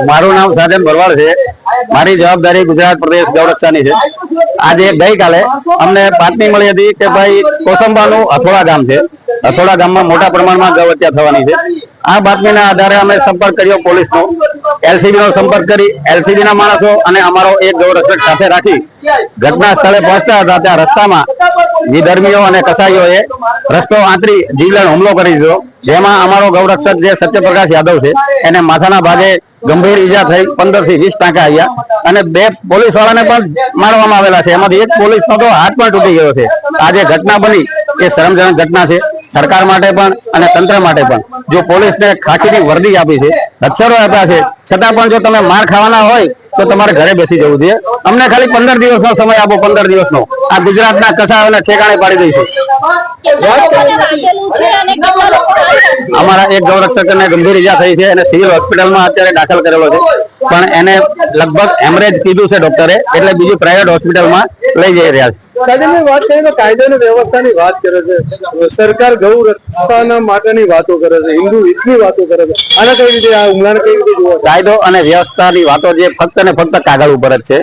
મારું નામ સાજન ભરવાડ છે। મારી જવાબદારી ગુજરાત પ્રદેશ ગૌરક્ષાની છે। આજે ગઈકાલે અમને બાતમી મળી હતી કે ભાઈ કોસંબાનું અથોડા ગામ છે, અથોડા ગામમાં મોટા પ્રમાણમાં ગૌ હત્યા થવાની છે। આ બાતમીના આધારે અમે સંપર્ક કર્યો પોલીસનો, એલસીબી નો સંપર્ક કરી એલસીબી ના માણસો અને અમારો એક ગૌરક્ષક સાથે રાખી ઘટના સ્થળે પહોંચતા હતા ત્યાં રસ્તામાં વિધર્મીઓ અને કસાઈઓએ રસ્તો આંતરી જીવલેણ હુમલો કરી દીધો, જેમાં અમારો ગૌરક્ષક જે સત્યપ્રકાશ યાદવ છે એને માથાના ભાગે ગંભીર ઈજા થઈ 15 થી 20 ટાંકા આવ્યા અને 2 પોલીસ વાળાને પણ મારવામાં આવેલા છે। એમાંથી એક પોલીસનો તો હાથ પણ તૂટી ગયો છે। આ જે ઘટના બની એ શરમજનક ઘટના છે સરકાર માટે પણ અને તંત્ર માટે પણ। જો પોલીસને ખાખીની વર્દી આપી છે, અક્ષરો આપ્યા છે, છતાં પણ જો તમે માર ખાવાના હોય તો તમારે ઘરે બેસી જવું જોઈએ। અમને ખાલી 15 દિવસનો સમય આપો, 15 દિવસનો। આ ગુજરાતના કસાયોને ઠેકાણે પાડી દઈશું। અમારા એક ગૌરક્ષકને ગંભીર ઈજા થઈ છે અને સિવિલ હોસ્પિટલમાં અત્યારે દાખલ કરેલો છે, પણ એને લગભગ હેમરેજ કીધું છે ડોક્ટરે, એટલે બીજી પ્રાઇવેટ હોસ્પિટલમાં લઈ જઈ રહ્યા છે। સાજનની વાત કરીએ તો કાયદો અને વ્યવસ્થાની વાત કરે છે, સરકાર ગૌ રક્ષાના માટેની વાતો કરે છે, હિન્દુ હિતની વાતો કરે છે, આને કઈ રીતે આ હુમલાને કઈ રીતે જોવા? કાયદો અને વ્યવસ્થાની વાતો જે ફક્ત ને ફક્ત કાગળ ઉપર જ છે,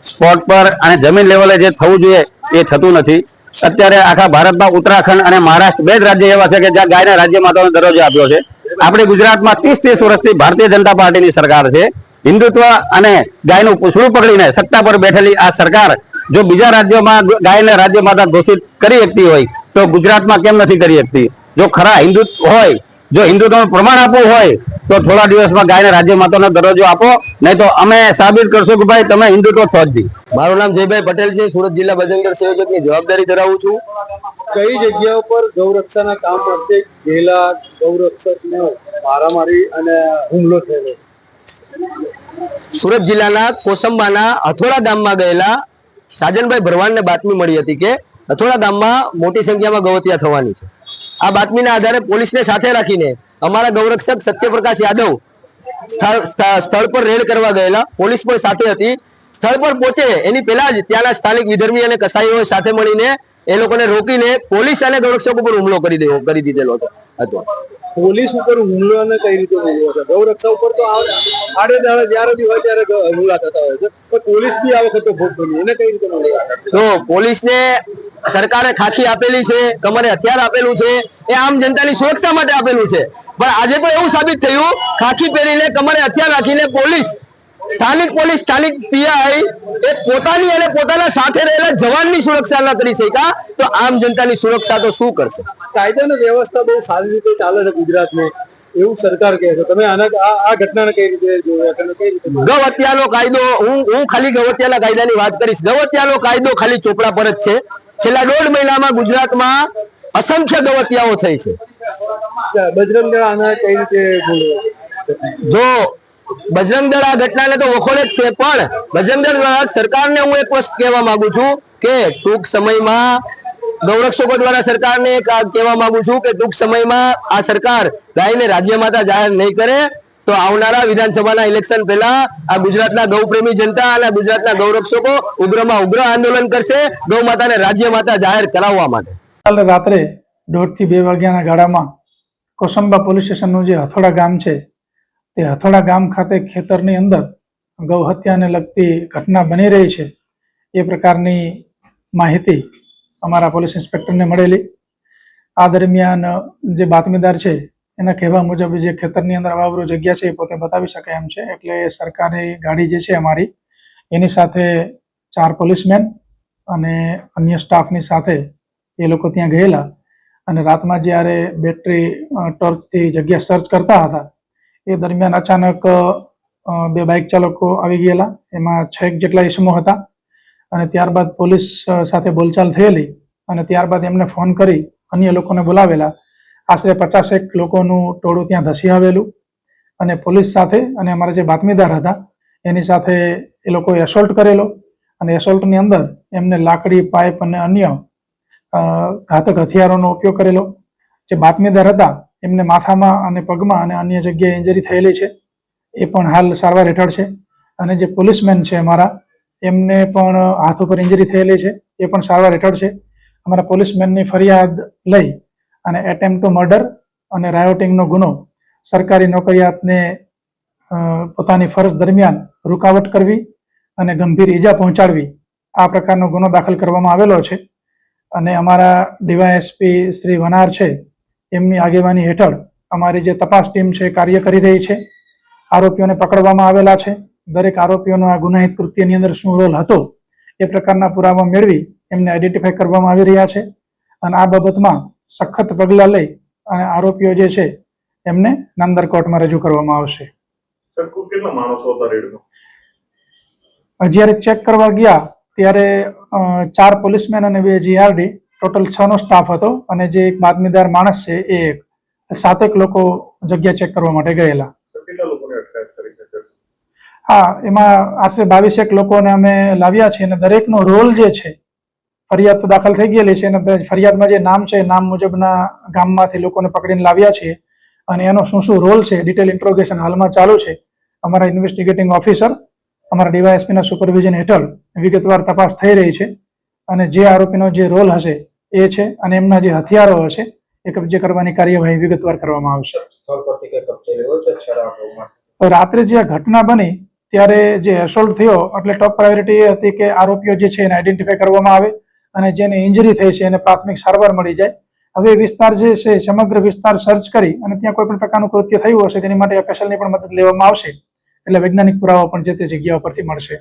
સ્પોટ પર અને જમીન લેવલે જે થવું જોઈએ એ થતું નથી। અત્યારે આખા ભારતમાં ઉત્તરાખંડ અને મહારાષ્ટ્ર 2 જ રાજ્ય એવા છે કે જ્યાં ગાયને રાજ્ય માતાનો દરજ્જો આપ્યો છે। આપણે ગુજરાતમાં 30 વર્ષથી ભારતીય જનતા પાર્ટીની સરકાર છે। હિન્દુત્વ અને ગાયનું પૂછડું પકડીને સત્તા પર બેઠેલી આ સરકાર જો બીજા રાજ્યોમાં ગાયને રાજ્ય માતા ઘોષિત કરી શકતી હોય તો ગુજરાતમાં કેમ નથી કરી શકતી? જો ખરા હિન્દુત્વ હોય, જો હિન્દુત્વનું પ્રમાણ આપવું હોય તો થોડા દિવસમાં ગાયને રાજ્ય માતાનો દરજ્જો આપો, નહીં તો અમે સાબિત કરશું કે ભાઈ તમે હિન્દુત્વ છો જ નહીં। મારું નામ જયભાઈ પટેલ છે, સુરત જિલ્લા બજરંગ સંયોજકની જવાબદારી ધરાવું છું। કઈ જગ્યાઓ પર ગૌરક્ષાના કામ માટે ગયેલા ગૌરક્ષકને મારામારી અને હુમલો થયેલો? સુરત જિલ્લાના કોસંબાના અથોડા ગામમાં ગયેલા સાજનભાઈ ભરવાડને બાતમી મળી હતી કે અથોડા ગામમાં મોટી સંખ્યામાં ગૌહત્યા થવાની છે। આ બાતમીના આધારે પોલીસને સાથે રાખીને અમારા ગૌરક્ષક સત્યપ્રકાશ યાદવ સ્થળ પર રેડ કરવા ગયેલા, પોલીસ પણ સાથે હતી। સ્થળ પર પહોંચે એની પહેલા જ ત્યાંના સ્થાનિક વિધર્મી અને કસાઈઓ સાથે મળીને એ લોકોને રોકીને પોલીસ અને ગૌરક્ષક ઉપર હુમલો કરી દીધેલો હતો। પોલીસ ઉપર હુમલાને કઈ રીતે થયો છે? ગૌરક્ષા ઉપર તો આડે જ્યારે બી હોય ત્યારે હુમલા થતા હોય છે, પણ પોલીસ બી આ વખતે ભોગ બની, એને કઈ રીતે મળે? તો પોલીસને સરકારે ખાખી આપેલી છે, કમરે હથિયાર આપેલું છે, એ આમ જનતાની સુરક્ષા માટે આપેલું છે। પણ આજે તો એવું સાબિત થયું ખાખી પહેરીને કમરે હથિયાર રાખીને પોલીસ, સ્થાનિક પીઆઈ એ પોતાની અને પોતાના સાથે રહેલા જવાનની સુરક્ષા ન કરી શક્યા તો આમ જનતાની સુરક્ષા તો શું કરશે? કાયદો અને વ્યવસ્થા બહુ સારી રીતે ચાલે છે ગુજરાતમાં એવું સરકાર કહે છે, તમે આ ઘટનાને કઈ રીતે જોયા છે? કઈ રીતે ગૌ હત્યાનો કાયદો, હું ખાલી ગૌ હત્યાના કાયદાની વાત કરીશ। ગૌ હત્યાનો કાયદો ખાલી ચોપડા પર જ છે। છેલ્લા 1.5 મહિનામાં ગુજરાતમાં અસંખ્ય ગૌ હત્યાઓ થઈ છે। બજરંગ દળ આના કઈ રીતે જો બજરંગ દળ આ ઘટનાને તો વખોડે જ છે, પણ બજરંગ દળ દ્વારા સરકારને હું એક વસ્તુ કહેવા માંગુ છું કે ટૂંક સમયમાં ગૌરક્ષકો દ્વારા સરકારને કહેવા માંગુ છું કે ટૂંક સમયમાં આ સરકાર ગાયને રાજ્ય માતા જાહેર નહીં કરે તો આવનારા વિધાનસભાના ઇલેક્શન પહેલા આ ગુજરાતના ગૌપ્રેમી જનતા અને ગુજરાતના ગૌરક્ષકો ઉગ્રમાં ઉગ્ર આંદોલન કરશે ગૌ માતાને રાજ્ય માતા જાહેર કરાવવા માટે। કાલે રાત્રે 1:30 થી 2 વાગ્યાના ગાળામાં કોસંબા પોલીસ સ્ટેશનનું જે અથોડા ગામ છે તે અથોડા ગામ ખાતે ખેતરની અંદર ગૌ હત્યાને લગતી ઘટના બની રહી છે એ પ્રકારની માહિતી અમારા પોલીસ ઇન્સ્પેક્ટરને મળેલી। આ દરમિયાન જે બાતમીદાર છે એના કહેવા મુજબ જે ખેતરની અંદર અવાવરૂ જગ્યા છે એ પોતે બતાવી શકે એમ છે, એટલે સરકારી ગાડી જે છે અમારી એની સાથે 4 પોલીસમેન અને અન્ય સ્ટાફની સાથે એ લોકો ત્યાં ગયેલા અને રાતમાં જ્યારે બેટરી ટોર્ચથી જગ્યા સર્ચ કરતા હતા એ દરમિયાન અચાનક 2 બાઇક ચાલકો આવી ગયેલા, એમાં 6 જેટલા ઇસમો હતા અને ત્યારબાદ પોલીસ સાથે બોલચાલ થયેલી અને ત્યારબાદ એમને ફોન કરી અન્ય લોકોને બોલાવેલા। આશરે 50 લોકોનું ટોળું ત્યાં ધસી આવેલું અને પોલીસ સાથે અને અમારા જે બાતમીદાર હતા એની સાથે એ લોકોએ એસોલ્ટ કરેલો અને એસોલ્ટની અંદર એમને લાકડી, પાઇપ અને અન્ય ઘાતક હથિયારોનો ઉપયોગ કરેલો। જે બાતમીદાર હતા એમને માથામાં અને પગમાં અને અન્ય જગ્યાએ ઇન્જરી થયેલી છે, એ પણ હાલ સારવાર હેઠળ છે અને જે પોલીસમેન છે અમારા એમને પણ હાથ ઉપર ઇન્જરી થયેલી છે, એ પણ સારવાર હેઠળ છે। અમારા પોલીસમેનની ફરિયાદ લઈ અને એટેમ્પ્ટ ટુ મર્ડર અને રાયોટિંગનો ગુનો સરકારી નોકરિયાતને પોતાની ફરજ દરમિયાન રૂકાવટ કરવી અને ગંભીર ઈજા પહોંચાડવી આ પ્રકારનો ગુનો દાખલ કરવામાં આવેલો છે. અને અમારા ડીવાયએસપી શ્રી વનાર છે એમની આગેવાની હેઠળ અમારી જે તપાસ ટીમ છે કાર્ય કરી રહી છે. આરોપીઓને પકડવામાં આવેલા છે. દરેક આરોપીઓનો આ ગુનાહિત કૃત્યની અંદર શું રોલ હતો એ પ્રકારના પુરાવા મેળવી એમને આઈડેન્ટિફાઈ કરવામાં આવી રહ્યા છે. અને આ બાબતમાં સખત પગલાં લઈ અને આરોપીઓ જે છે એમને નામદાર કોર્ટમાં રજૂ કરવામાં આવશે. કેટલા માણસો હતા રેડમાં? જ્યારે ચેક કરવા ગયા ત્યારે 4 પોલીસમેન અને 2 જીઆરડી ટોટલ 6 નો સ્ટાફ હતો. અને જે એક બાતમીદાર માણસ છે એ 7 લોકો જગ્યા ચેક કરવા માટે ગયેલા. કેટલા લોકોને અટકાયત કરી છે? હા, એમાં આશરે 22 લોકોને અમે લાવ્યા છીએ અને દરેકનો રોલ જે છે, ફરિયાદ તો દાખલ થઈ ગયેલી છે અને ફરિયાદમાં જે નામ છે નામ મુજબના ગામમાંથી લોકોને પકડીને લાવ્યા છીએ અને એનો શું શું રોલ છે ડિટેલ ઇન્ટ્રોગેશન હાલમાં ચાલુ છે. અમારા ઇન્વેસ્ટિગેટિંગ ઓફિસર અમારા ડીવાયએસપીના સુપરવિઝન હેઠળ વિગતવાર તપાસ થઈ રહી છે અને જે આરોપીનો જે રોલ હશે એ છે અને એમના જે હથિયારો હશે એ કબજે કરવાની કાર્યવાહી વિગતવાર કરવામાં આવશે. સ્થળ પરથી કઈ કબજે લેવો છે? તો રાત્રે જે આ ઘટના બની ત્યારે જે એસોલ્ટ થયો એટલે ટોપ પ્રાયોરિટી એ હતી કે આરોપીઓ જે છે એને આઈડેન્ટિફાઈ કરવામાં આવે અને જેને ઇન્જરી થઈ છે એને પ્રાથમિક સારવાર મળી જાય. હવે વિસ્તાર જે છે સમગ્ર વિસ્તાર સર્ચ કરી અને ત્યાં કોઈ પણ પ્રકારનું કૃત્ય થયું હશે તેની માટે એફએસએલની પણ મદદ લેવામાં આવશે. એટલે વૈજ્ઞાનિક પુરાવા પણ જે તે જગ્યાઓ પરથી મળશે.